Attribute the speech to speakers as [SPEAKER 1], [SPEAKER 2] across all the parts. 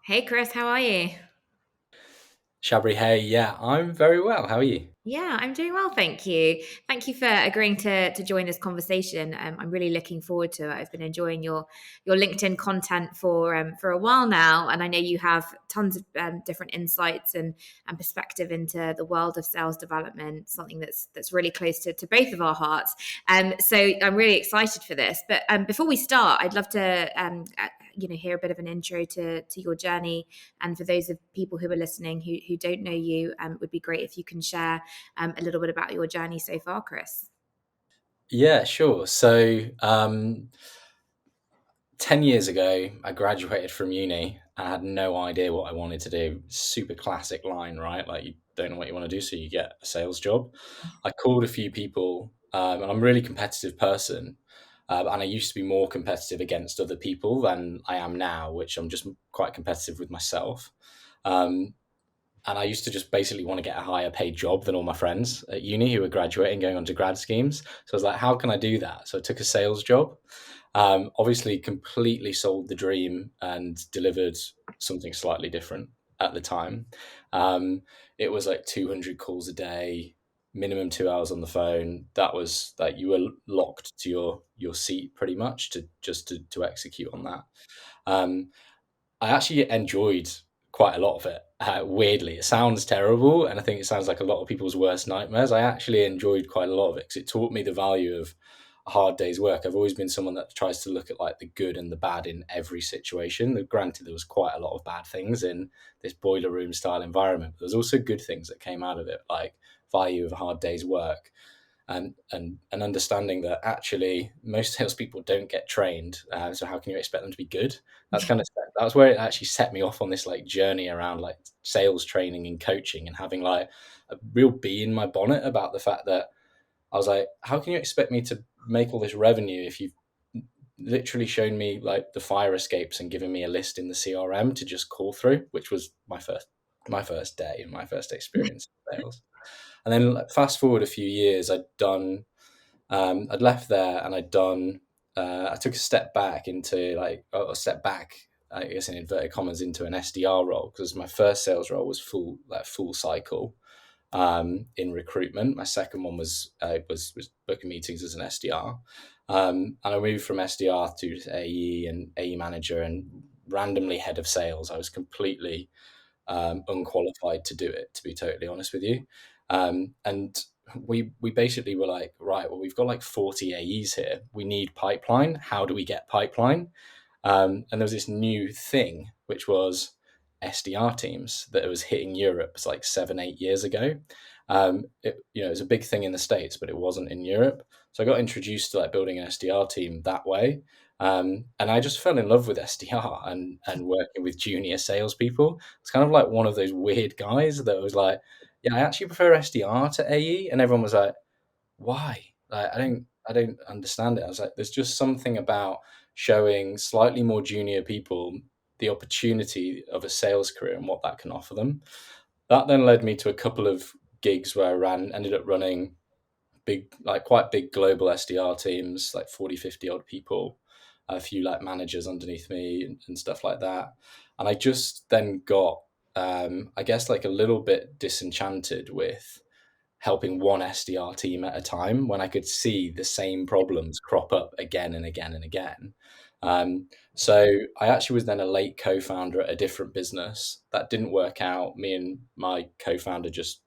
[SPEAKER 1] Hey Chris, how are you?
[SPEAKER 2] Shabri, hey, yeah, I'm very well. How are you?
[SPEAKER 1] Yeah, I'm doing well, thank you. Thank you for agreeing to join this conversation. I'm really looking forward to it. I've been enjoying your LinkedIn content for a while now, and I know you have tons of different insights and perspective into the world of sales development, something that's really close to both of our hearts. So I'm really excited for this. But before we start, I'd love to hear a bit of an intro to your journey, and for those of people who are listening who don't know you, it would be great if you can share a little bit about your journey so far, Chris.
[SPEAKER 2] Yeah, sure. So, 10 years ago, I graduated from uni. I had no idea what I wanted to do. Super classic line, right? Like, you don't know what you want to do, so you get a sales job. I called a few people, and I'm a really competitive person. And I used to be more competitive against other people than I am now, which I'm just quite competitive with myself. Um, and I used to just basically want to get a higher paid job than all my friends at uni who were graduating, going on to grad schemes. So I was like, how can I do that? So I took a sales job. Obviously, completely sold the dream and delivered something slightly different at the time. Um, it was like 200 calls a day, minimum 2 hours on the phone. That was like you were locked to your seat pretty much to execute on that. Um, I actually enjoyed quite a lot of it. Weirdly, it sounds terrible, and I think it sounds like a lot of people's worst nightmares. I actually enjoyed quite a lot of it because it taught me the value of a hard day's work. I've always been someone that tries to look at like the good and the bad in every situation. Granted, there was quite a lot of bad things in this boiler room style environment, but there's also good things that came out of it, like value of a hard day's work and understanding that actually most salespeople don't get trained. So how can you expect them to be good? That's where it actually set me off on this like journey around like sales training and coaching and having like a real bee in my bonnet about the fact that I was like, how can you expect me to make all this revenue if you've literally shown me like the fire escapes and given me a list in the CRM to just call through, which was my first day and my first experience in sales. And then like, fast forward a few years, I'd left there and I took a step back into like, a step back, I guess in inverted commas, into an SDR role because my first sales role was full cycle in recruitment. My second one was booking meetings as an SDR. And I moved from SDR to AE and AE manager and randomly head of sales. I was completely unqualified to do it, to be totally honest with you. And we basically were like, right, well, we've got like 40 AEs here. We need pipeline. How do we get pipeline? And there was this new thing, which was SDR teams that was hitting Europe like 7, 8 years ago. It was a big thing in the States, but it wasn't in Europe. So I got introduced to like building an SDR team that way. And I just fell in love with SDR and working with junior salespeople. It's kind of like one of those weird guys that was like, yeah, I actually prefer SDR to AE. And everyone was like, why? Like, I don't understand it. I was like, there's just something about showing slightly more junior people the opportunity of a sales career and what that can offer them. That then led me to a couple of gigs where ended up running big, like quite big global SDR teams, like 40, 50 odd people, a few like managers underneath me and stuff like that. And I just then got, I guess, like a little bit disenchanted with helping one SDR team at a time when I could see the same problems crop up again and again and again. So I actually was then a late co-founder at a different business that didn't work out. Me and my co-founder just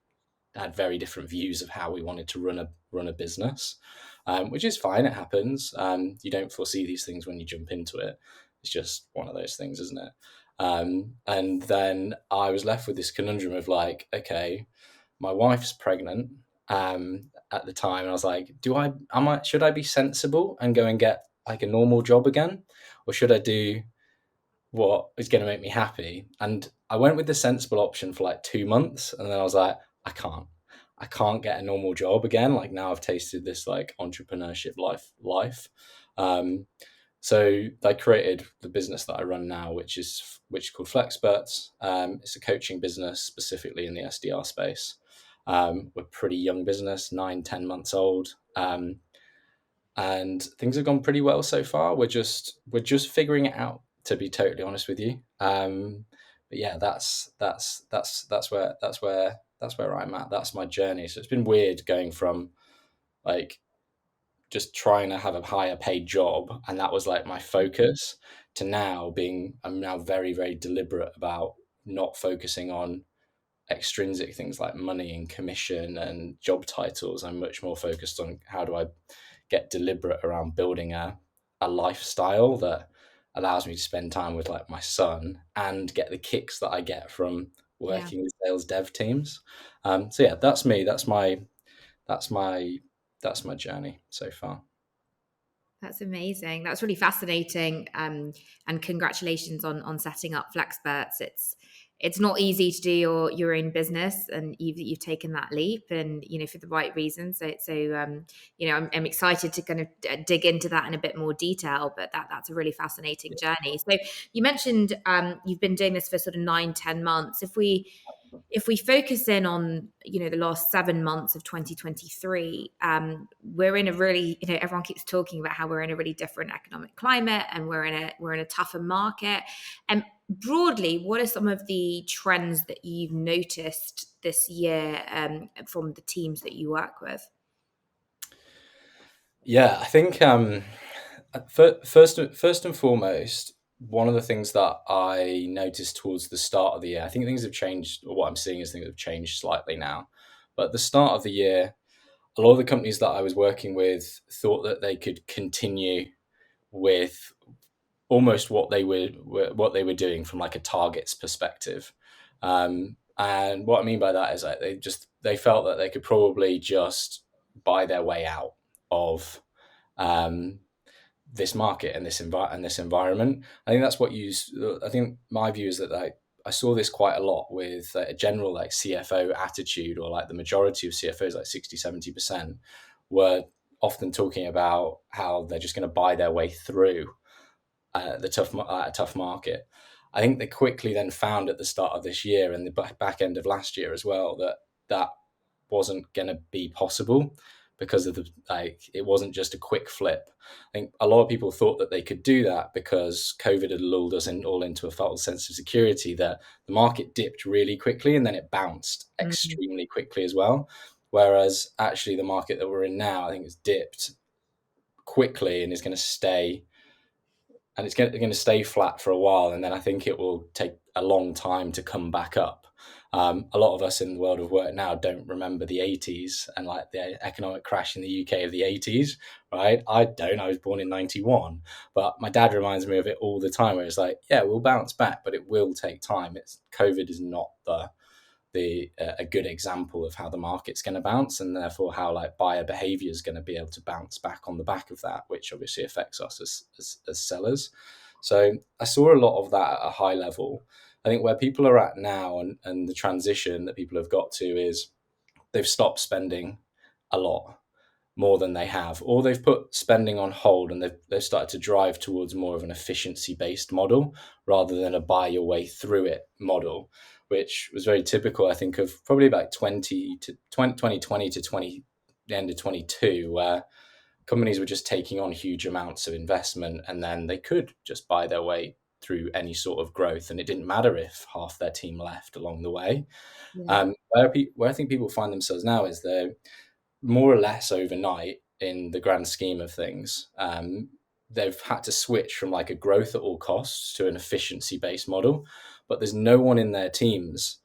[SPEAKER 2] had very different views of how we wanted to run a business, which is fine. It happens. You don't foresee these things when you jump into it. It's just one of those things, isn't it? And then I was left with this conundrum of like, okay, my wife's pregnant at the time, and I was like, should I be sensible and go and get like a normal job again, or should I do what is going to make me happy? And I went with the sensible option for like 2 months, and then I was like, I can't. I can't get a normal job again. Like now I've tasted this like entrepreneurship life. Um, so I created the business that I run now, which is called Flexperts. It's a coaching business specifically in the SDR space. We're a pretty young business, 9, 10 months old, and things have gone pretty well so far. We're just figuring it out, to be totally honest with you. yeah, that's where I'm at. That's my journey. So it's been weird going from like just trying to have a higher paid job, and that was like my focus, to now being, I'm now very, very deliberate about not focusing on extrinsic things like money and commission and job titles. I'm much more focused on how do I get deliberate around building a lifestyle that allows me to spend time with like my son and get the kicks that I get from
[SPEAKER 1] Yeah.
[SPEAKER 2] working with sales dev teams. So yeah, that's me. That's my that's my journey so far.
[SPEAKER 1] That's amazing. That's really fascinating. And congratulations on setting up Flexperts. It's not easy to do your own business, and you've taken that leap, and for the right reasons. I'm excited to kind of dig into that in a bit more detail. But that's a really fascinating journey. So you mentioned you've been doing this for sort of 9-10 months. If we focus in on the last 7 months of 2023, we're in a really, everyone keeps talking about how we're in a really different economic climate, and we're in a tougher market. And broadly, what are some of the trends that you've noticed this year, from the teams that you work with?
[SPEAKER 2] Yeah, I think first and foremost, one of the things that I noticed towards the start of the year, I think things have changed, or what I'm seeing is things have changed slightly now. But at the start of the year, a lot of the companies that I was working with thought that they could continue with almost what they were doing from like a targets perspective. And what I mean by that is like they felt that they could probably just buy their way out of um, this market and this environment. I think that's what you. I think my view is that like I saw this quite a lot with a general like CFO attitude, or like the majority of CFOs, like 60-70%, were often talking about how they're just going to buy their way through a tough market. I think they quickly then found at the start of this year and the back end of last year as well that wasn't going to be possible, because of the like it wasn't just a quick flip. I think a lot of people thought that they could do that because COVID had lulled us all into a false sense of security, that the market dipped really quickly and then it bounced
[SPEAKER 1] Mm,
[SPEAKER 2] extremely quickly as well. Whereas actually the market that we're in now, I think, has dipped quickly and is going to stay, and it's going to stay flat for a while, and then I think it will take a long time to come back up. A lot of us in the world of work now don't remember the 80s and like the economic crash in the UK of the 80s, right? I don't. I was born in 91, but my dad reminds me of it all the time, where it's like, yeah, we'll bounce back, but it will take time. It's COVID is not a good example of how the market's going to bounce, and therefore how like buyer behavior is going to be able to bounce back on the back of that, which obviously affects us as sellers. So I saw a lot of that at a high level. I think where people are at now, and the transition that people have got to, is they've stopped spending a lot more than they have, or they've put spending on hold, and they've started to drive towards more of an efficiency based model rather than a buy your way through it model, which was very typical, I think, of probably about 2020 to 20, the end of 22, where companies were just taking on huge amounts of investment and then they could just buy their way through any sort of growth, and it didn't matter if half their team left along the way.
[SPEAKER 1] yeah.
[SPEAKER 2] Where I think people find themselves now is they're more or less overnight, in the grand scheme of things. They've had to switch from like a growth at all costs to an efficiency based model, but there's no one in their teams,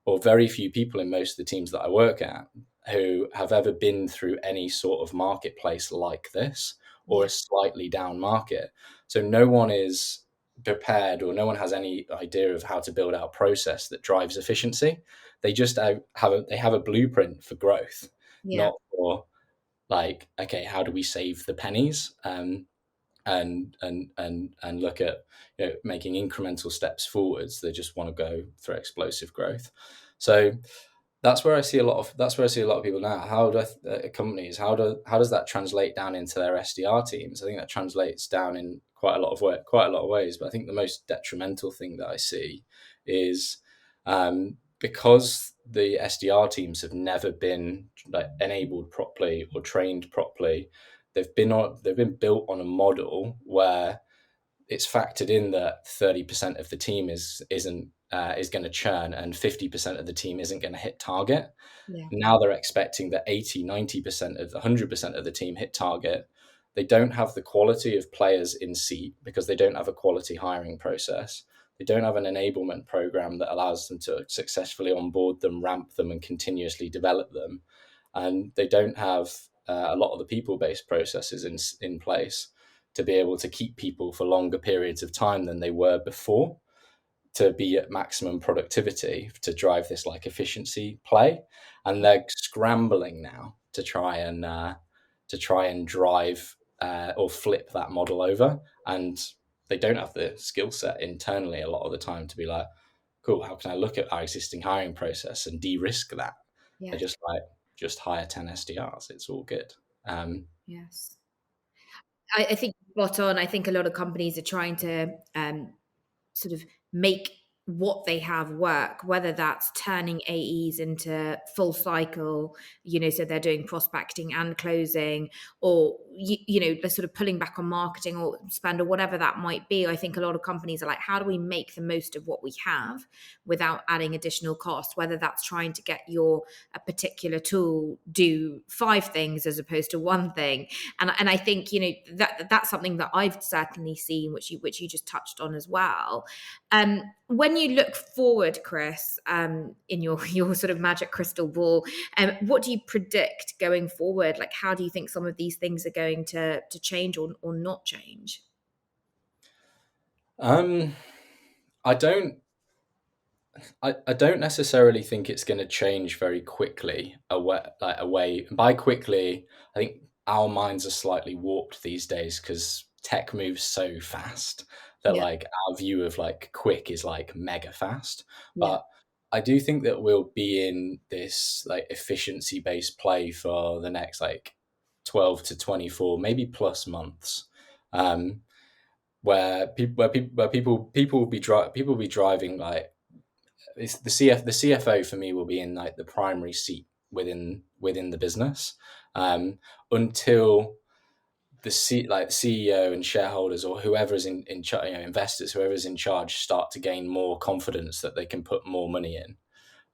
[SPEAKER 2] or very few people in most of the teams that I work at, who have ever been through any sort of marketplace like this, or
[SPEAKER 1] Yeah.
[SPEAKER 2] a slightly down market. So no one is prepared, or no one has any idea of how to build out a process that drives efficiency. They just have a blueprint for growth,
[SPEAKER 1] Yeah.
[SPEAKER 2] not for like, okay, how do we save the pennies, and look at making incremental steps forwards. They just want to go through explosive growth. So that's where I see a lot of people now. How do companies, how does that translate down into their SDR teams? I think that translates down in quite a lot of ways. But I think the most detrimental thing that I see is, because the SDR teams have never been like enabled properly or trained properly. They've been built on a model where it's factored in that 30% of the team is going to churn and 50% of the team isn't going to hit target.
[SPEAKER 1] Yeah.
[SPEAKER 2] Now they're expecting that 80, 90% of the 100% of the team hit target. They don't have the quality of players in seat because they don't have a quality hiring process. They don't have an enablement program that allows them to successfully onboard them, ramp them, and continuously develop them. And they don't have a lot of the people-based processes in place to be able to keep people for longer periods of time than they were before, to be at maximum productivity, to drive this like efficiency play. And they're scrambling now to try and drive or flip that model over. And they don't have the skill set internally a lot of the time to be like, cool, how can I look at our existing hiring process and de-risk that?
[SPEAKER 1] Yeah.
[SPEAKER 2] They're just like, just hire 10 SDRs, it's all good.
[SPEAKER 1] Yes. I think spot on. I think a lot of companies are trying to sort of make what they have work, whether that's turning AEs into full cycle, so they're doing prospecting and closing, or, they're sort of pulling back on marketing or spend or whatever that might be. I think a lot of companies are like, how do we make the most of what we have without adding additional cost, whether that's trying to get a particular tool do 5 things as opposed to 1 thing. And I think, that's something that I've certainly seen, which you just touched on as well. When you look forward, Chris, in your sort of magic crystal ball, what do you predict going forward? Like, how do you think some of these things are going to change or not change?
[SPEAKER 2] I don't I don't necessarily think it's going to change very quickly away. By quickly, I think our minds are slightly warped these days because tech moves so fast that
[SPEAKER 1] Yeah,
[SPEAKER 2] like our view of like quick is like mega fast.
[SPEAKER 1] yeah,
[SPEAKER 2] But I do think that we'll be in this like efficiency based play for the next like 12 to 24, maybe plus months. Um, where people will be driving like it's the CFO for me will be in like the primary seat within the business, until like CEO and shareholders or whoever's in charge, investors, whoever's in charge, start to gain more confidence that they can put more money in.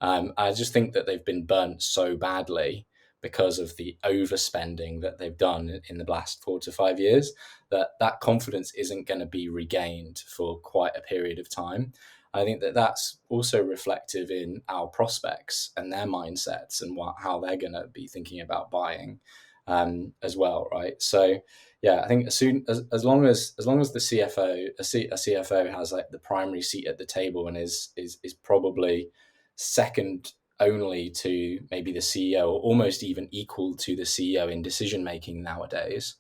[SPEAKER 2] I just think that they've been burnt so badly because of the overspending that they've done in the last 4 to 5 years, that confidence isn't going to be regained for quite a period of time. I think that that's also reflective in our prospects and their mindsets and how they're going to be thinking about buying, as well, right? So, yeah, I think as long as the a CFO has like the primary seat at the table and is probably second only to maybe the CEO, or almost even equal to the CEO in decision making nowadays.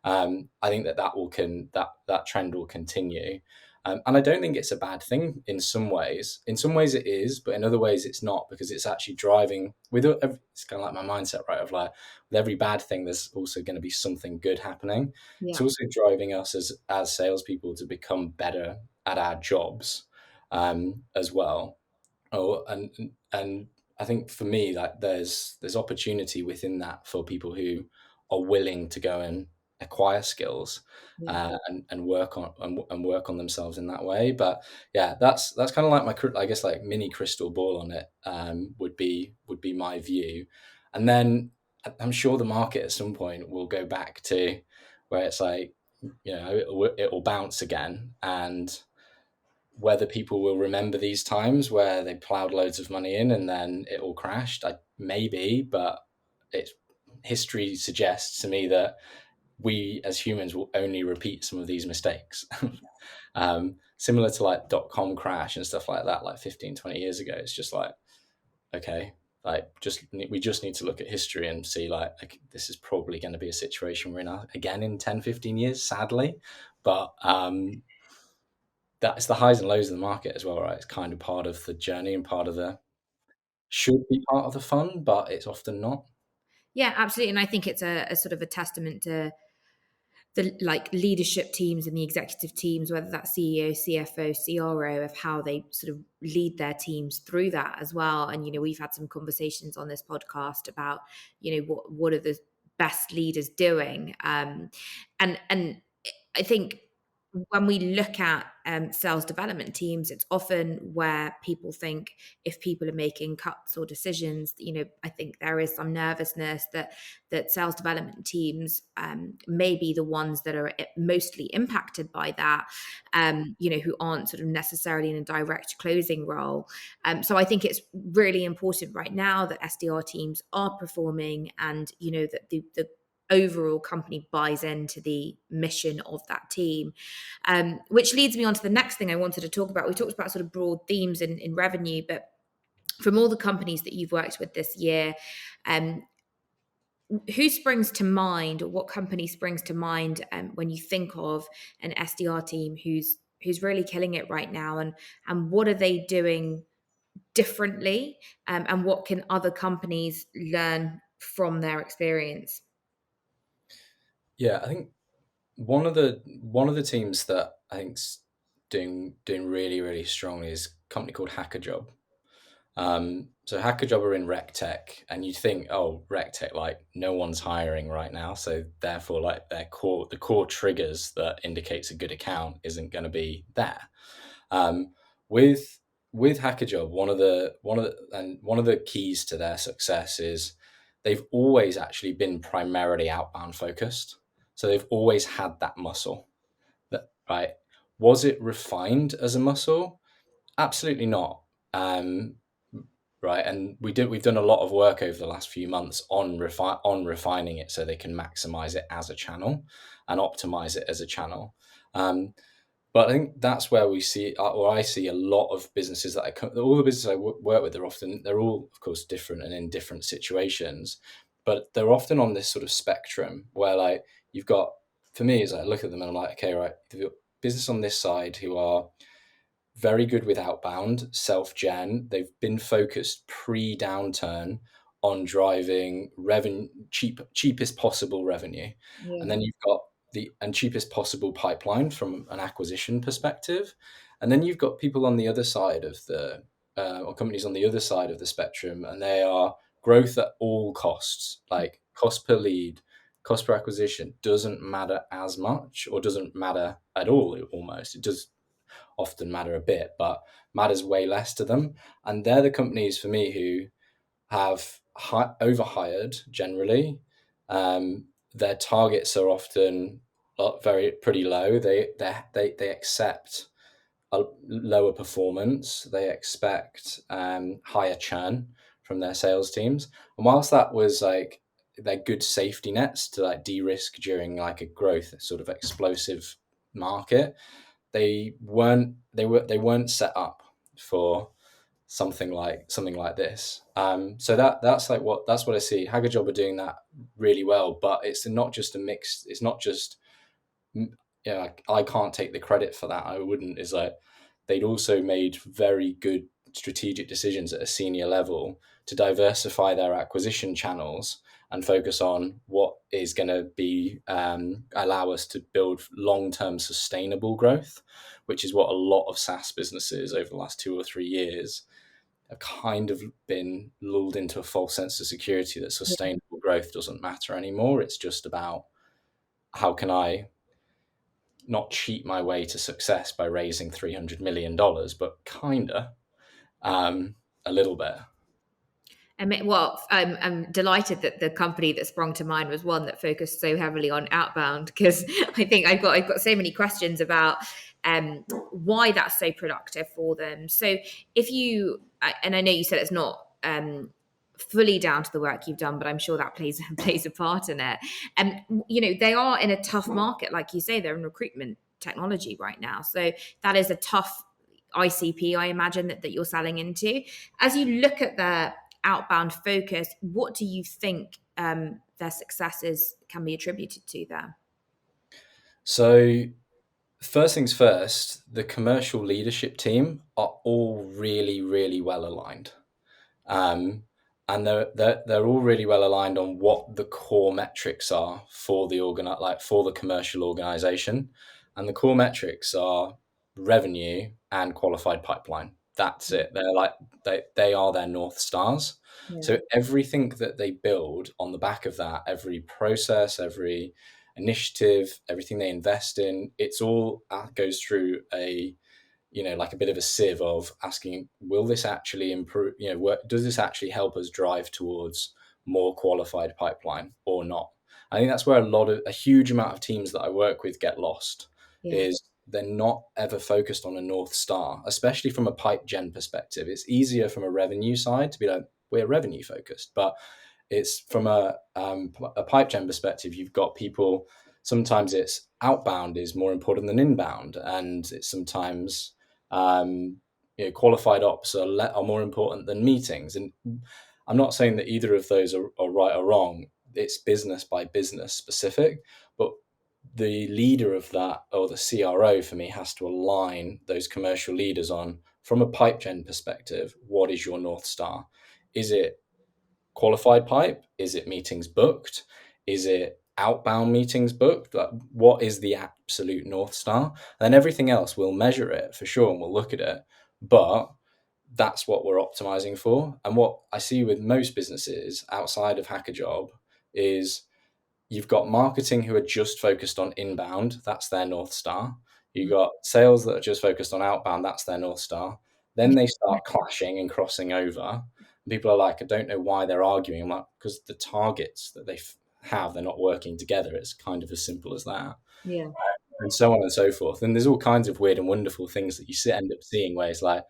[SPEAKER 2] I think that trend will continue, and I don't think it's a bad thing in some ways. In some ways it is, but in other ways it's not, because it's actually driving it's kind of like my mindset, right? Of like, with every bad thing, there's also going to be something good happening. It's
[SPEAKER 1] yeah,
[SPEAKER 2] also driving us as salespeople to become better at our jobs, as well. Oh, and I think for me, like there's opportunity within that for people who are willing to go and acquire skills,
[SPEAKER 1] yeah.
[SPEAKER 2] and work on themselves in that way. But yeah, that's kind of like I guess like mini crystal ball on it, would be my view. And then I'm sure the market at some point will go back to where it's like, it will bounce again. And whether people will remember these times where they plowed loads of money in and then it all crashed, maybe, but it's history suggests to me that we as humans will only repeat some of these mistakes. Similar to like .com crash and stuff like that, like 15, 20 years ago. It's just like, okay, like we just need to look at history and see like this is probably going to be a situation we're in again in 10, 15 years, sadly. But that's the highs and lows of the market as well, right? It's kind of part of the journey and part of the should be part of the fun, but it's often not.
[SPEAKER 1] Yeah, absolutely. And I think it's a sort of a testament to the like leadership teams and the executive teams, whether that's CEO, CFO, CRO, of how they sort of lead their teams through that as well. And we've had some conversations on this podcast about what are the best leaders doing, and I think when we look at sales development teams, it's often where people think if people are making cuts or decisions, I think there is some nervousness that sales development teams may be the ones that are mostly impacted by that, who aren't sort of necessarily in a direct closing role. So I think it's really important right now that SDR teams are performing, and that the overall company buys into the mission of that team. Which leads me on to the next thing I wanted to talk about. We talked about sort of broad themes in revenue, but from all the companies that you've worked with this year, who springs to mind, or what company springs to mind when you think of an SDR team who's really killing it right now, and what are they doing differently, and what can other companies learn from their experience?
[SPEAKER 2] Yeah, I think one of the teams that I think's doing really really strongly is a company called HackerJob. So HackerJob are in rec tech, and you'd think, oh, rec tech, like no one's hiring right now, so therefore, like the core triggers that indicates a good account isn't going to be there. Um, with with HackerJob, one of the keys to their success is they've always actually been primarily outbound focused. So they've always had that muscle. Right? Was it refined as a muscle? Absolutely not. Um, right, and we've done a lot of work over the last few months on refining it so they can maximize it as a channel and optimize it as a channel. But I think that's where we see, or I see a lot of businesses all the businesses I work with, they're all, of course, different and in different situations, but they're often on this sort of spectrum where, like, you've got, for me, as I look at them and I'm like, okay, right, the business on this side who are very good with outbound, self-gen. They've been focused pre-downturn on driving revenue, cheapest possible revenue. And
[SPEAKER 1] Yeah.
[SPEAKER 2] then you've got the cheapest possible pipeline from an acquisition perspective. And then you've got people on the other side of the or companies on the other side of the spectrum, and they are growth at all costs, like cost per lead, cost per acquisition doesn't matter as much, or doesn't matter at all almost. It does often matter a bit, but matters way less to them. And they're the companies for me who have overhired generally. Their targets are often pretty low. They accept a lower performance. They expect higher churn from their sales teams. And whilst that was like they're good safety nets to like de-risk during like a growth sort of explosive market, they weren't set up for something like this. So that's what I see. HackerJob are doing that really well, but it's not just a mix. It's not just, I can't take the credit for that. I wouldn't. Is like they'd also made very good strategic decisions at a senior level to diversify their acquisition channels and focus on what is going to be allow us to build long-term sustainable growth, which is what a lot of SaaS businesses over the last 2 or 3 years have kind of been lulled into a false sense of security that sustainable growth doesn't matter anymore. It's just about how can I not cheat my way to success by raising $300 million, but kinda a little bit.
[SPEAKER 1] Well, I'm delighted that the company that sprung to mind was one that focused so heavily on outbound, because I think I've got so many questions about why that's so productive for them. So and I know you said it's not fully down to the work you've done, but I'm sure that plays a part in it. And they are in a tough market, like you say, they're in recruitment technology right now, so that is a tough ICP, I imagine, that you're selling into. As you look at their outbound focus, what do you think their successes can be attributed to there?
[SPEAKER 2] So first things first, the commercial leadership team are all really, really well aligned. Um, and they're all really well aligned on what the core metrics are for for the commercial organization, and the core metrics are revenue and qualified pipeline. That's it. They're like they are their north stars.
[SPEAKER 1] Yeah.
[SPEAKER 2] So everything that they build on the back of that, every process, every initiative, everything they invest in, it's all goes through like a bit of a sieve of asking, will this actually improve, does this actually help us drive towards more qualified pipeline or not? I think that's where a huge amount of teams that I work with get lost,
[SPEAKER 1] Yeah.
[SPEAKER 2] is they're not ever focused on a North Star, especially from a pipe gen perspective. It's easier from a revenue side to be like, we're revenue focused, but it's from a pipe gen perspective. You've got people, sometimes it's outbound is more important than inbound, and it's sometimes qualified ops are more important than meetings. And I'm not saying that either of those are right or wrong. It's business by business specific, but the leader of that, or the CRO for me, has to align those commercial leaders on, from a pipe gen perspective, what is your North Star? Is it qualified pipe? Is it meetings booked? Is it outbound meetings booked? Like, what is the absolute North Star? And then everything else, we'll measure it for sure and we'll look at it. But that's what we're optimizing for. And what I see with most businesses outside of HackerJob is, you've got marketing who are just focused on inbound, that's their North Star. You've got sales that are just focused on outbound, that's their North Star. Then they start clashing and crossing over. And people are like, I don't know why they're arguing. I'm like, because the targets that they have, they're not working together. It's kind of as simple as that.
[SPEAKER 1] Yeah.
[SPEAKER 2] And so on and so forth. And there's all kinds of weird and wonderful things that you end up seeing where it's like,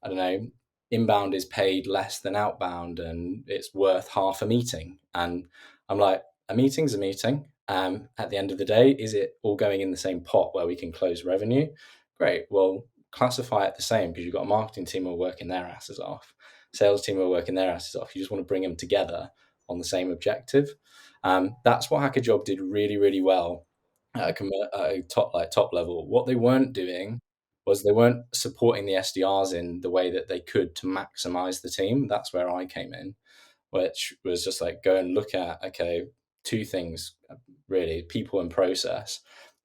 [SPEAKER 2] I don't know, inbound is paid less than outbound and it's worth half a meeting. And I'm like, a meeting's a meeting. At the end of the day, is it all going in the same pot where we can close revenue? Great. Well, classify it the same, because you've got a marketing team who are working their asses off, sales team who are working their asses off. You just want to bring them together on the same objective. That's what HackerJob did really, really well at a top level. What they weren't doing was they weren't supporting the SDRs in the way that they could to maximize the team. That's where I came in, which was just like, go and look at, okay, two things really: people and process.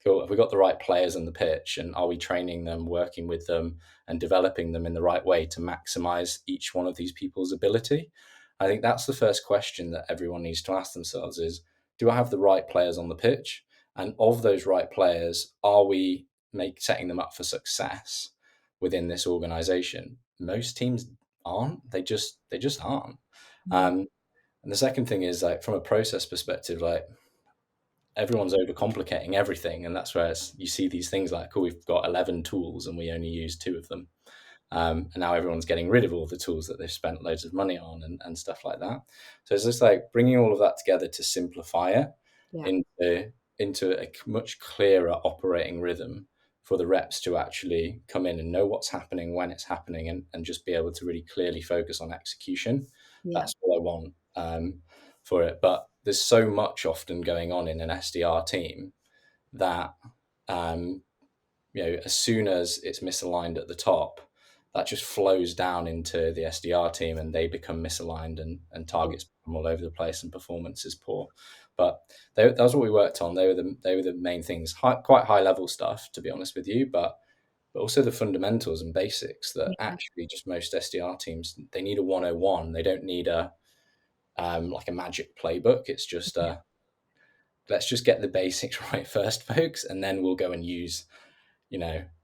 [SPEAKER 2] Cool. Have we got the right players on the pitch, and are we training them, working with them, and developing them in the right way to maximize each one of these people's ability? I think that's the first question that everyone needs to ask themselves: is, do I have the right players on the pitch? And of those right players, are we setting them up for success within this organization? Most teams aren't. They just aren't. And the second thing is, like, from a process perspective, like, everyone's overcomplicating everything, and that's where you see these things like, oh, we've got 11 tools and we only use 2 of them. And now everyone's getting rid of all the tools that they've spent loads of money on, and stuff like that. So it's just like bringing all of that together to simplify it
[SPEAKER 1] Yeah.
[SPEAKER 2] into a much clearer operating rhythm for the reps to actually come in and know what's happening, when it's happening, and just be able to really clearly focus on execution.
[SPEAKER 1] Yeah.
[SPEAKER 2] That's what I want for it. But there's so much often going on in an SDR team that as soon as it's misaligned at the top, that just flows down into the SDR team, and they become misaligned, and targets become all over the place, and performance is poor. But that was what we worked on. They were the main things, quite high level stuff, to be honest with you, but also the fundamentals and basics that actually just most SDR teams, they need a 101. They don't need a like a magic playbook. It's just let's just get the basics right first, folks, and then we'll go and use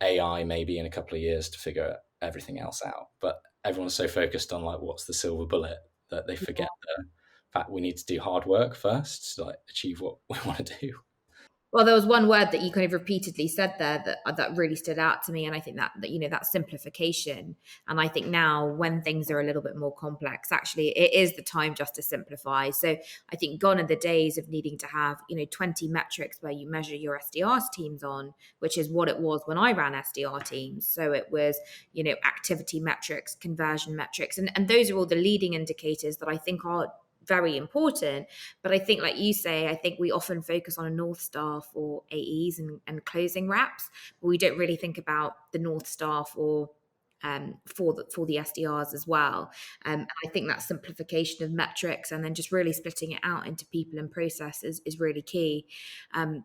[SPEAKER 2] AI maybe in a couple of years to figure everything else out. But everyone's so focused on, like, what's the silver bullet, that they forget the fact we need to do hard work first to, like, achieve what we want to do.
[SPEAKER 1] Well, there was one word that you kind of repeatedly said there that really stood out to me, and I think that that simplification. And I think now, when things are a little bit more complex, actually, it is the time just to simplify. So I think gone are the days of needing to have 20 metrics where you measure your SDRs teams on, which is what it was when I ran SDR teams. So it was activity metrics, conversion metrics, and those are all the leading indicators that I think are very important. But I think, like you say, I think we often focus on a North Star for AEs and closing reps, but we don't really think about the North Star for the SDRs as well. And I think that simplification of metrics, and then just really splitting it out into people and processes, is really key. And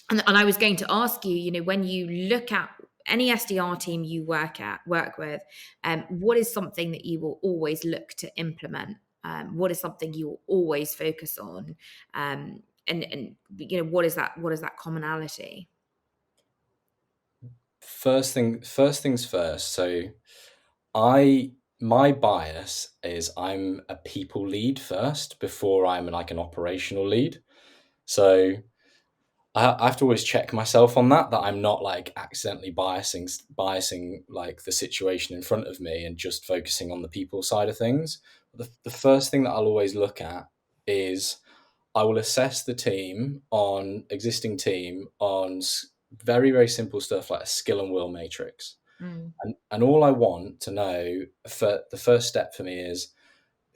[SPEAKER 1] I was going to ask you, when you look at any SDR team you work with, what is something that you will always look to implement? What is something you will always focus on? and what is that commonality?
[SPEAKER 2] First things first. So I my bias is I'm a people lead first before I'm like an operational lead. So I have to always check myself on that I'm not like accidentally biasing like the situation in front of me and just focusing on the people side of things. The first thing that I'll always look at is I will assess the existing team on very, very simple stuff like a skill and will matrix.
[SPEAKER 1] Mm,
[SPEAKER 2] And all I want to know for the first step for me is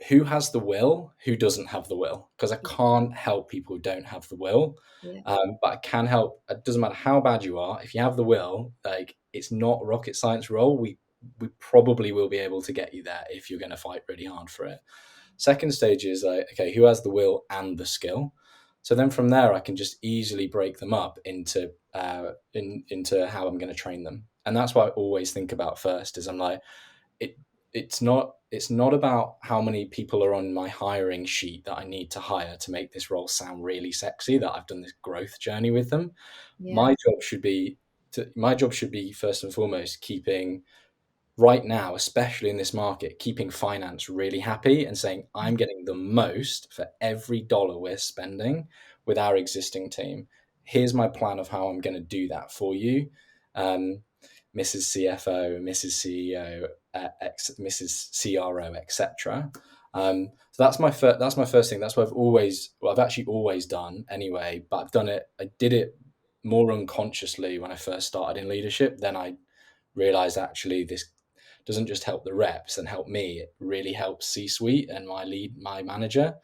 [SPEAKER 2] who has the will, who doesn't have the will, because I
[SPEAKER 1] yeah,
[SPEAKER 2] can't help people who don't have the will.
[SPEAKER 1] yeah,
[SPEAKER 2] But I can help. It doesn't matter how bad you are. If you have the will, like it's not a rocket science role. We probably will be able to get you there if you're going to fight really hard for it. Second stage is like, okay, who has the will and the skill? So then from there, I can just easily break them up into how I'm going to train them, and that's what I always think about first. Is I'm like, it it's not about how many people are on my hiring sheet that I need to hire to make this role sound really sexy, that I've done this growth journey with them.
[SPEAKER 1] yeah,
[SPEAKER 2] My job should be first and foremost keeping, right now, especially in this market, keeping finance really happy and saying, I'm getting the most for every dollar we're spending with our existing team. Here's my plan of how I'm going to do that for you, um, Mrs. CFO, Mrs. CEO, Mrs. CRO, etc. So that's my first thing. That's what I've actually always done anyway. But I did it more unconsciously when I first started in leadership. Then I realized actually this doesn't just help the reps and help me, it really helps C-suite and my manager,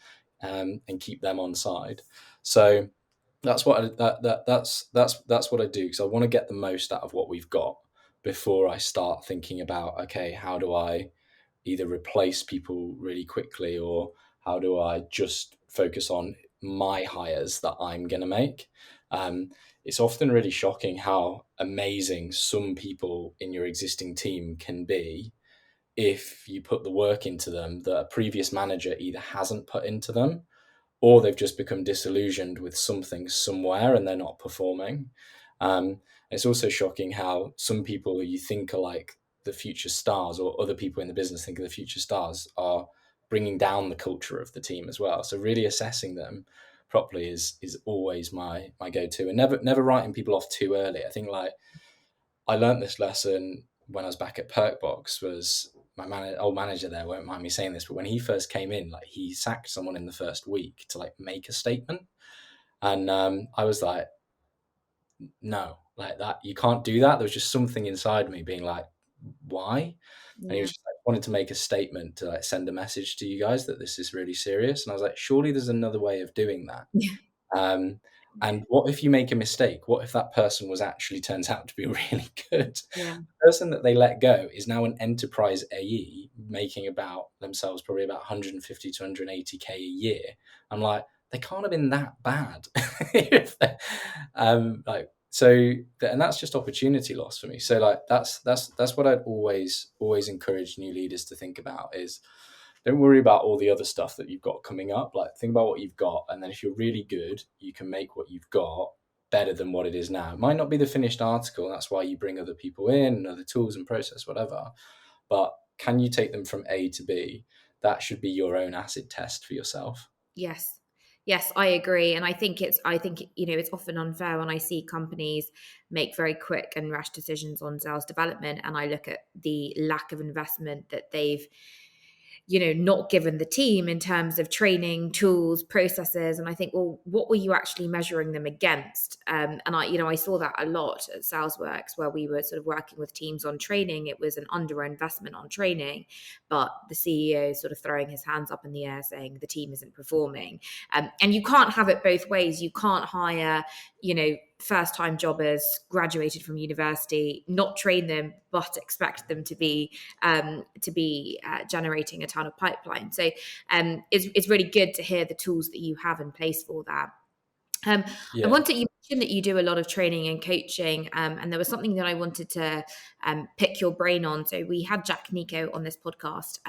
[SPEAKER 2] and keep them on side. So that's what I do, because I want to get the most out of what we've got before I start thinking about, okay, how do I either replace people really quickly, or how do I just focus on my hires that I'm going to make. It's often really shocking how amazing some people in your existing team can be if you put the work into them that a previous manager either hasn't put into them, or they've just become disillusioned with something somewhere and they're not performing. It's also shocking how some people who you think are like the future stars, or other people in the business think of the future stars, are bringing down the culture of the team as well. So really assessing them properly is always my go-to, and never writing people off too early. I think like I learned this lesson when I was back at Perkbox. Was my old manager there won't mind me saying this, but when he first came in, like he sacked someone in the first week to like make a statement, and I was like, no, like that you can't do that. There was just something inside me being like, why? And he was
[SPEAKER 1] yeah,
[SPEAKER 2] just like, wanted to make a statement to like send a message to you guys that this is really serious. And I was like, surely there's another way of doing that.
[SPEAKER 1] yeah,
[SPEAKER 2] Um, and what if you make a mistake? What if that person was actually turns out to be really good?
[SPEAKER 1] yeah,
[SPEAKER 2] The person that they let go is now an enterprise AE making about themselves probably about 150 to 180K a year. I'm like, they can't have been that bad. Like so, and that's just opportunity loss for me. So like that's what I'd always encourage new leaders to think about is, don't worry about all the other stuff that you've got coming up. Like think about what you've got, and then if you're really good, you can make what you've got better than what it is now. It might not be the finished article. That's why you bring other people in and other tools and process, whatever. But can you take them from A to B? That should be your own acid test for yourself.
[SPEAKER 1] yes. Yes, I agree. And I think, it's often unfair when I see companies make very quick and rash decisions on sales development, and I look at the lack of investment that they've not given the team in terms of training, tools, processes. And I think, well, what were you actually measuring them against? And I saw that a lot at SalesWorks, where we were sort of working with teams on training. It was an underinvestment on training, but the CEO sort of throwing his hands up in the air saying the team isn't performing. And you can't have it both ways. You can't hire, first time jobbers graduated from university, not train them, but expect them to be generating a ton of pipeline. So it's really good to hear the tools that you have in place for that. I
[SPEAKER 2] Yeah.
[SPEAKER 1] wanted you mentioned that you do a lot of training and coaching, and there was something that I wanted to pick your brain on. So we had Jack Nico on this podcast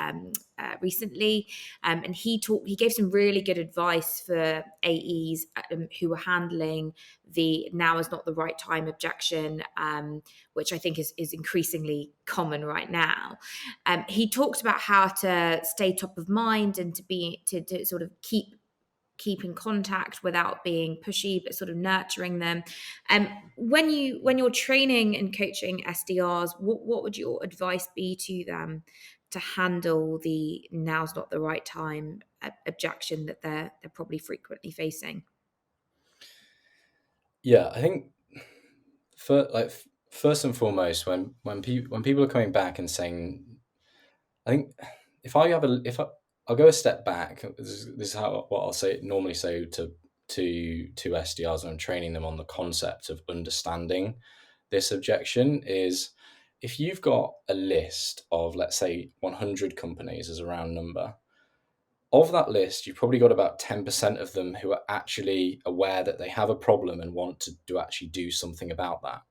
[SPEAKER 1] recently, and he gave some really good advice for AEs who were handling the "now is not the right time" objection, which I think is increasingly common right now. He talked about how to stay top of mind and to sort of keep in contact without being pushy, but sort of nurturing them. When you're training and coaching SDRs, what would your advice be to them to handle the "now's not the right time" objection that they're probably frequently facing?
[SPEAKER 2] Yeah, I think first and foremost, when people are coming back and saying, I think if I have a if I, I'll go a step back. This is how what I'll say normally say to SDRs when I'm training them on the concept of understanding this objection is, if you've got a list of, let's say, 100 companies as a round number. Of that list, you've probably got about 10% of them who are actually aware that they have a problem and want to actually do something about that.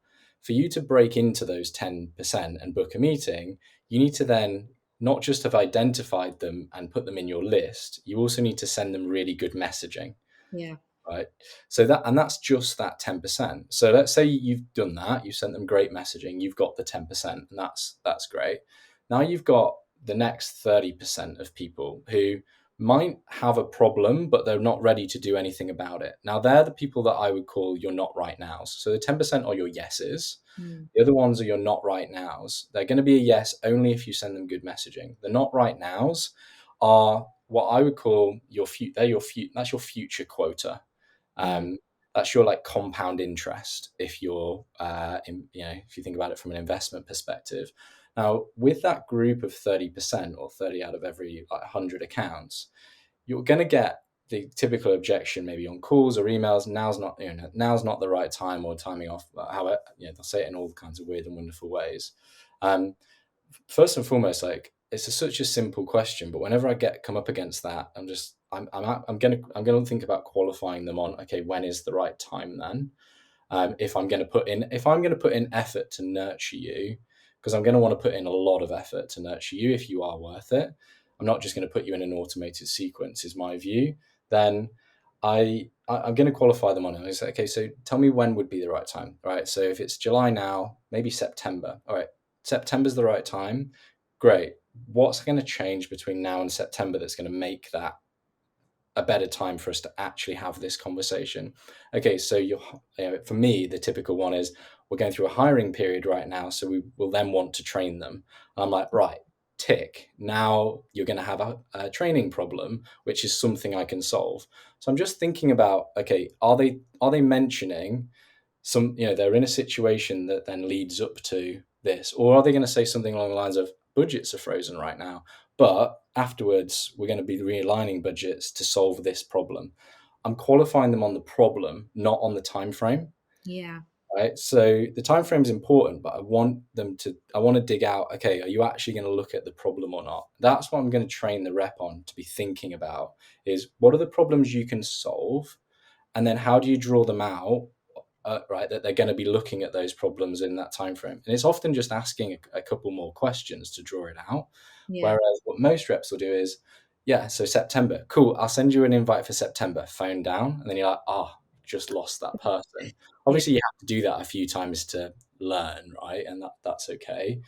[SPEAKER 2] For you to break into those 10% and book a meeting, you need to then not just have identified them and put them in your list, you also need to send them really good messaging,
[SPEAKER 1] Yeah.
[SPEAKER 2] right? That's just that 10%. So let's say you've done that, you sent them great messaging, you've got the 10%, and that's great. Now you've got the next 30% of people who might have a problem, but they're not ready to do anything about it. Now they're the people that I would call your not right nows. So the 10% are your yeses.
[SPEAKER 1] Mm.
[SPEAKER 2] The other ones are your not right nows. They're going to be a yes only if you send them good messaging. The not right nows are what I would call that's your future quota.
[SPEAKER 1] Mm.
[SPEAKER 2] um, that's your like compound interest if you're if you think about it from an investment perspective. Now, with that group of 30% or 30 out of every 100 accounts, you're going to get the typical objection maybe on calls or emails. Now's not the right time, or timing off. However, they'll say it in all kinds of weird and wonderful ways. Um, First and foremost, like, such a simple question, but whenever I come up against that, I'm gonna think about qualifying them on, okay, when is the right time then? If I'm going to put in effort to nurture you, because I'm going to want to put in a lot of effort to nurture you if you are worth it. I'm not just going to put you in an automated sequence, is my view. Then I'm going to qualify them on it. I say, okay, so tell me when would be the right time. All right, so if it's July now, maybe September. All right, September's the right time. Great. What's going to change between now and September that's going to make that a better time for us to actually have this conversation? Okay, so for me, the typical one is, we're going through a hiring period right now, so we will then want to train them. I'm like, right, tick. Now you're going to have a training problem, which is something I can solve. So I'm just thinking about, okay, are they mentioning they're in a situation that then leads up to this, or are they going to say something along the lines of, budgets are frozen right now, but afterwards we're going to be realigning budgets to solve this problem? I'm qualifying them on the problem, not on the time frame.
[SPEAKER 1] Yeah.
[SPEAKER 2] Right, so the time frame is important, but I want to dig out, okay, are you actually going to look at the problem or not? That's what I'm going to train the rep on to be thinking about, is what are the problems you can solve, and then how do you draw them out, right, that they're going to be looking at those problems in that time frame. And it's often just asking a couple more questions to draw it out.
[SPEAKER 1] Yeah.
[SPEAKER 2] Whereas what most reps will do is, yeah, so September, cool, I'll send you an invite for September, phone down, and then you're like, just lost that person.
[SPEAKER 1] Yeah.
[SPEAKER 2] Obviously, you have to do that a few times to learn, right? And that's okay.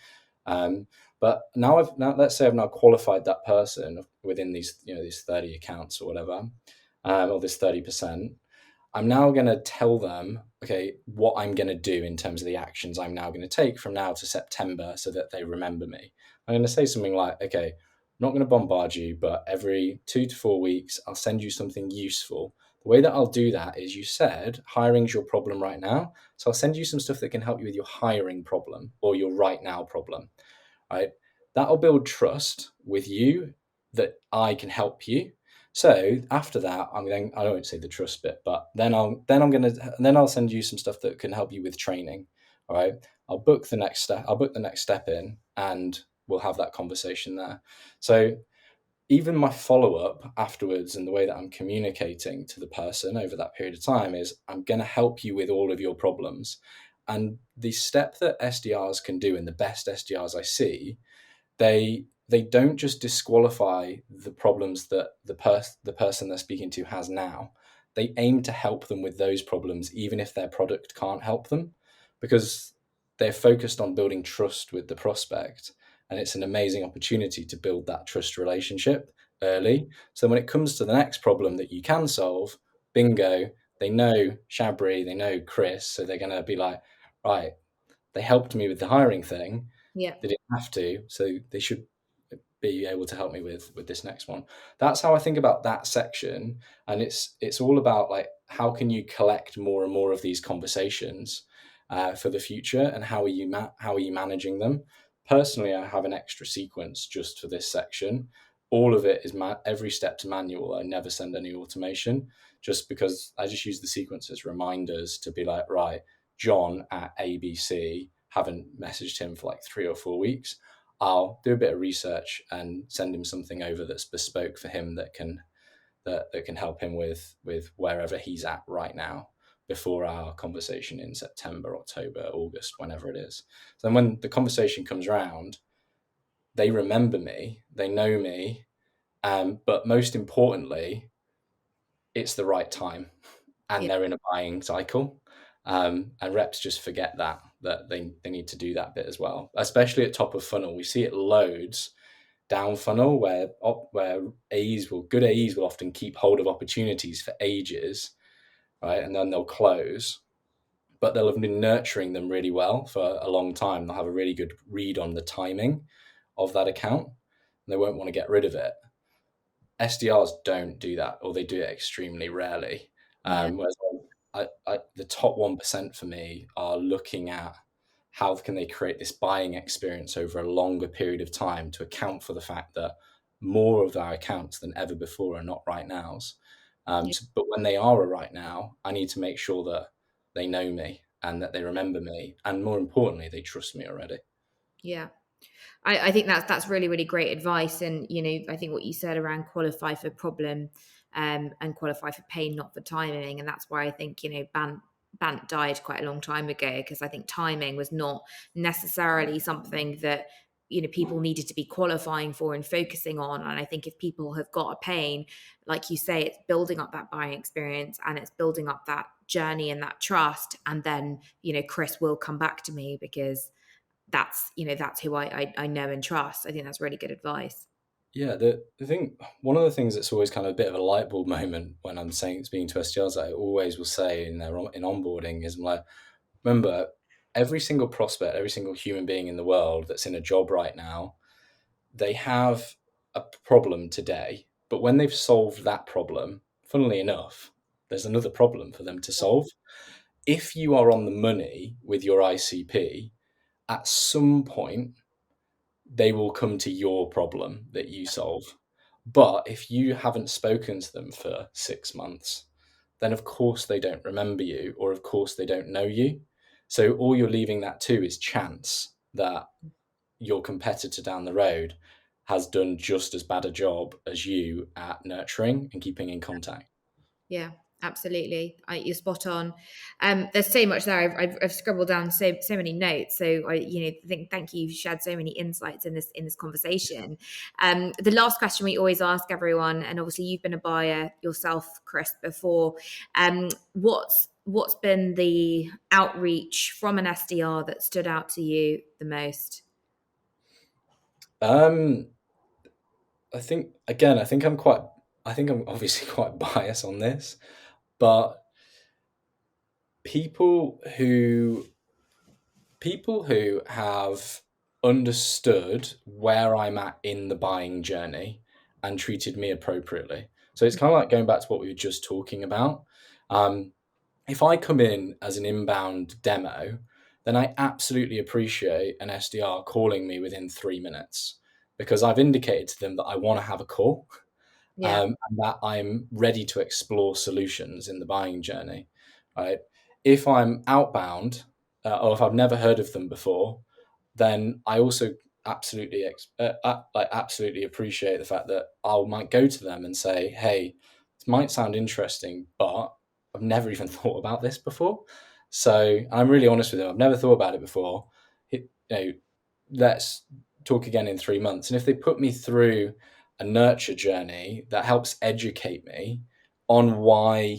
[SPEAKER 2] But now let's say I've now qualified that person within these 30 accounts or whatever, or this 30%. I'm now going to tell them, okay, what I'm going to do in terms of the actions I'm now going to take from now to September so that they remember me. I'm going to say something like, okay, I'm not going to bombard you, but every 2 to 4 weeks, I'll send you something useful. The way that I'll do that is, you said hiring's your problem right now. So I'll send you some stuff that can help you with your hiring problem or your right now problem, right? That'll build trust with you that I can help you. So after that, I don't say the trust bit, but then I'll send you some stuff that can help you with training. All right. I'll book the next step in, and we'll have that conversation there. So even my follow up afterwards and the way that I'm communicating to the person over that period of time is I'm going to help you with all of your problems. And the step that SDRs can do, and the best SDRs I see, they don't just disqualify the problems that the person they're speaking to has now. They aim to help them with those problems, even if their product can't help them, because they're focused on building trust with the prospect. And it's an amazing opportunity to build that trust relationship early. So when it comes to the next problem that you can solve, bingo, they know Shabri, they know Chris, so they're going to be like, right, they helped me with the hiring thing.
[SPEAKER 1] Yeah.
[SPEAKER 2] They didn't have to, so they should be able to help me with this next one. That's how I think about that section, and it's all about like how can you collect more and more of these conversations for the future, and how are you managing them? Personally, I have an extra sequence just for this section. All of it is every step's manual. I never send any automation, just because I just use the sequence as reminders to be like, right, John at ABC, haven't messaged him for like 3 or 4 weeks. I'll do a bit of research and send him something over that's bespoke for him that can help him with wherever he's at right now before our conversation in September, October, August, whenever it is. So then when the conversation comes around, they remember me, they know me, but most importantly, it's the right time and
[SPEAKER 1] Yeah.
[SPEAKER 2] they're in a buying cycle. And reps just forget that they need to do that bit as well, especially at top of funnel. We see it loads down funnel where good AEs will often keep hold of opportunities for ages, right? And then they'll close, but they'll have been nurturing them really well for a long time. They'll have a really good read on the timing of that account, and they won't want to get rid of it. SDRs don't do that, or they do it extremely rarely.
[SPEAKER 1] Yeah.
[SPEAKER 2] Whereas the top 1% for me are looking at how can they create this buying experience over a longer period of time to account for the fact that more of our accounts than ever before are not right nows.
[SPEAKER 1] Yeah.
[SPEAKER 2] But when they are a right now, I need to make sure that they know me and that they remember me, and more importantly, they trust me already.
[SPEAKER 1] Yeah. I think that's really, really great advice. And, I think what you said around qualify for problem and qualify for pain, not for timing. And that's why I think, Bant died quite a long time ago, because I think timing was not necessarily something that, people needed to be qualifying for and focusing on. And I think if people have got a pain, like you say, it's building up that buying experience and it's building up that journey and that trust. And then, Chris will come back to me because that's who I know and trust. I think that's really good advice.
[SPEAKER 2] Yeah, the thing, one of the things that's always kind of a bit of a light bulb moment when I'm speaking to SDRs, that I always will say in onboarding is, I'm like, remember, every single prospect, every single human being in the world that's in a job right now, they have a problem today, but when they've solved that problem, funnily enough, there's another problem for them to solve. If you are on the money with your ICP, at some point they will come to your problem that you solve. But if you haven't spoken to them for 6 months, then of course they don't remember you, or of course they don't know you. So all you're leaving that to is chance that your competitor down the road has done just as bad a job as you at nurturing and keeping in contact.
[SPEAKER 1] Yeah, absolutely. You're spot on. There's so much there. I've scribbled down so many notes. So I think thank you. You've shared so many insights in this conversation. The last question we always ask everyone, and obviously you've been a buyer yourself, Chris, before. What's been the outreach from an SDR that stood out to you the most?
[SPEAKER 2] Um, I think I'm obviously quite biased on this, but people who people who have understood where I'm at in the buying journey and treated me appropriately. So it's kind of like going back to what we were just talking about. Um, if I come in as an inbound demo, then I absolutely appreciate an SDR calling me within 3 minutes, because I've indicated to them that I want to have a call,
[SPEAKER 1] Yeah,
[SPEAKER 2] and that I'm ready to explore solutions in the buying journey. Right? If I'm outbound, or if I've never heard of them before, then I also absolutely appreciate the fact that I might go to them and say, hey, this might sound interesting, but I've never even thought about this before. So I'm really honest with them. I've never thought about it before. Let's talk again in 3 months. And if they put me through a nurture journey that helps educate me on why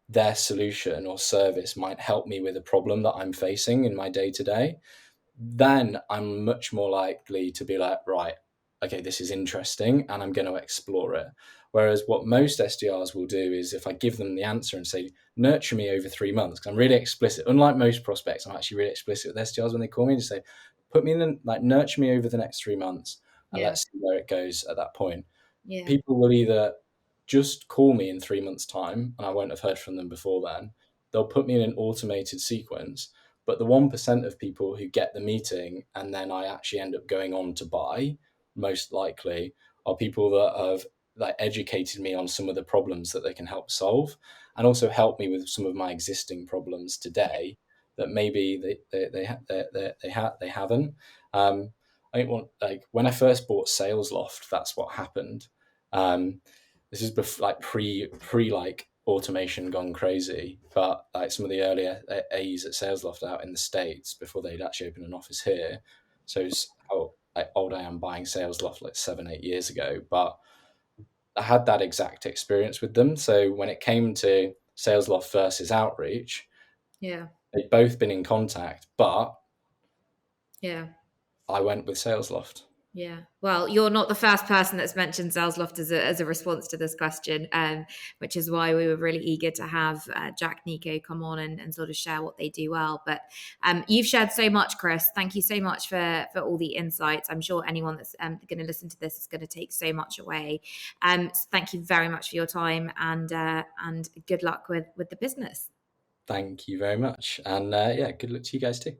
[SPEAKER 2] their solution or service might help me with a problem that I'm facing in my day to day, then I'm much more likely to be like, right, okay, this is interesting and I'm going to explore it. Whereas what most SDRs will do is if I give them the answer and say, nurture me over 3 months, because I'm really explicit, unlike most prospects, I'm actually really explicit with SDRs when they call me and say, put me in, like, nurture me over the next 3 months and
[SPEAKER 1] Yeah.
[SPEAKER 2] let's see where it goes at that point.
[SPEAKER 1] Yeah.
[SPEAKER 2] People will either just call me in 3 months' time and I won't have heard from them before then. They'll put me in an automated sequence. But the 1% of people who get the meeting and then I actually end up going on to buy, most likely, are people that have, like, educated me on some of the problems that they can help solve and also help me with some of my existing problems today that maybe they haven't. I think like when I first bought Sales Loft, that's what happened. This is like pre like automation gone crazy, but like some of the earlier A's at SalesLoft out in the States before they'd actually opened an office here. So it's how, like, old I am buying SalesLoft like 7-8 years ago, but I had that exact experience with them. So when it came to SalesLoft versus Outreach,
[SPEAKER 1] Yeah.
[SPEAKER 2] they'd both been in contact, but
[SPEAKER 1] Yeah.
[SPEAKER 2] I went with SalesLoft.
[SPEAKER 1] Yeah. Well, you're not the first person that's mentioned SalesLoft as a response to this question, which is why we were really eager to have Jack Nico come on and sort of share what they do well. But you've shared so much, Chris. Thank you so much for all the insights. I'm sure anyone that's going to listen to this is going to take so much away. So thank you very much for your time and good luck with the business.
[SPEAKER 2] Thank you very much. And yeah, good luck to you guys too.